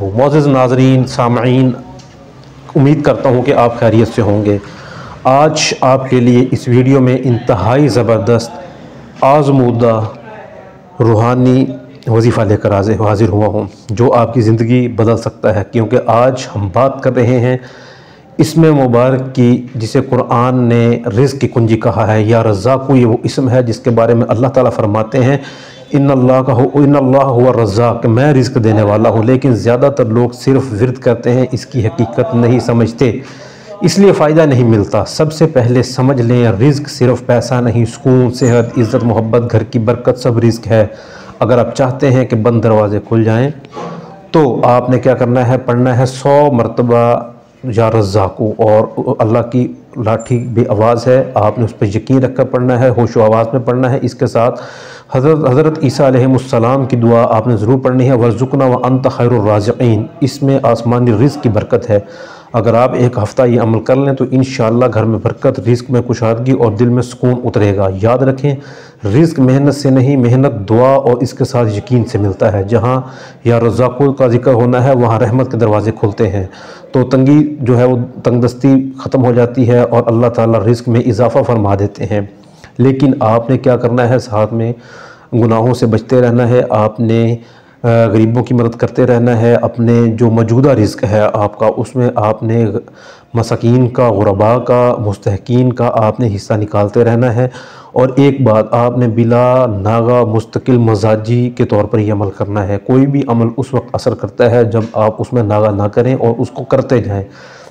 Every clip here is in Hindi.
मोअज़्ज़िज़ नाज़रीन सामईन, उम्मीद करता हूँ कि आप खैरियत से होंगे। आज आपके लिए इस वीडियो में इंतहाई ज़बरदस्त आज़मूदा रूहानी वजीफ़ा लेकर हाज़िर हुआ हूँ जो आपकी ज़िंदगी बदल सकता है। क्योंकि आज हम बात कर रहे हैं इसमें मुबारक की, जिसे कुरान ने रिज़्क़ की कुंजी कहा है। या रज़्ज़ाक़ु, ये वो इसम है जिसके बारे में अल्लाह ताला फरमाते हैं इन्नल्लाह हुवा रज़्ज़ाक़, मैं रिज़्क़ देने वाला हूँ। लेकिन ज़्यादातर लोग सिर्फ़ विर्द करते हैं, इसकी हकीकत नहीं समझते, इसलिए फ़ायदा नहीं मिलता। सबसे पहले समझ लें, रिज़्क़ सिर्फ़ पैसा नहीं, सुकून, सेहत, इज़्ज़त, मोहब्बत, घर की बरकत सब रिज़्क़ है। अगर आप चाहते हैं कि बंद दरवाज़े खुल जाएँ तो आपने क्या करना है, पढ़ना है 100 मरतबा या रज़्ज़ाक़ु। और अल्लाह की लाठी बे आवाज़ है, आपने उस पर यकीन रखकर पढ़ना है, होशो आवाज़ में पढ़ना है। इसके साथ हज़रत ईसा अलैहिस्सलाम की दुआ आपने ज़रूर पढ़नी है, वर्ज़ुक़ना व अंत खैरुर राज़िक़ीन। इसमें आसमानी रिज़्क़ की बरकत है। अगर आप एक हफ़्ता ये अमल कर लें तो इंशाअल्लाह घर में बरकत, रिज़्क़ में कुशादगी और दिल में सुकून उतरेगा। याद रखें, रिज़्क़ मेहनत से नहीं, मेहनत दुआ और इसके साथ यकीन से मिलता है। जहाँ या रज़्ज़ाक़ु का ज़िक्र होना है, वहाँ रहमत के दरवाज़े खुलते हैं, तो तंगी जो है वो तंगदस्ती ख़त्म हो जाती है और अल्लाह ताला रिज़्क़ में इजाफ़ा फरमा देते हैं। लेकिन आपने क्या करना है, साथ में गुनाहों से बचते रहना है, आपने गरीबों की मदद करते रहना है। अपने जो मौजूदा रिज़्क़ है आपका, उसमें आपने मसाकीन का, गुरबा का, मुस्तहकीन का आपने हिस्सा निकालते रहना है। और एक बात, आपने बिला नागा मुस्तकिल मजाजी के तौर पर ही अमल करना है। कोई भी अमल उस वक्त असर करता है जब आप उसमें नागा ना करें और उसको करते जाएं।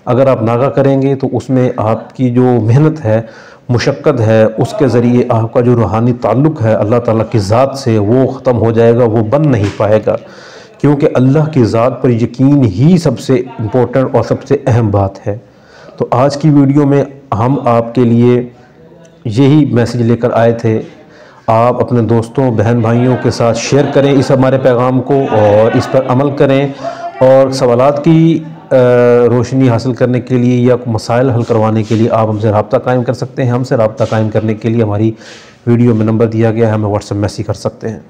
अगर आप नागा करेंगे तो उसमें आपकी जो मेहनत है, मुशक्क़त है, उसके ज़रिए आपका जो रूहानी ताल्लुक़ है अल्लाह ताला की ज़ात से, वो ख़त्म हो जाएगा, वो बन नहीं पाएगा। क्योंकि अल्लाह की ज़ात पर यकीन ही सबसे इम्पोर्टेंट और सबसे अहम बात है। तो आज की वीडियो में हम आपके लिए यही मैसेज लेकर आए थे। आप अपने दोस्तों, बहन भाइयों के साथ शेयर करें इस हमारे पैगाम को और इस पर अमल करें। और सवालात की रोशनी हासिल करने के लिए या मसाइल हल करवाने के लिए आप हमसे रब्ता कायम कर सकते हैं। हमसे रब्ता कायम करने के लिए हमारी वीडियो में नंबर दिया गया है, हमें व्हाट्सएप मैसेज कर सकते हैं।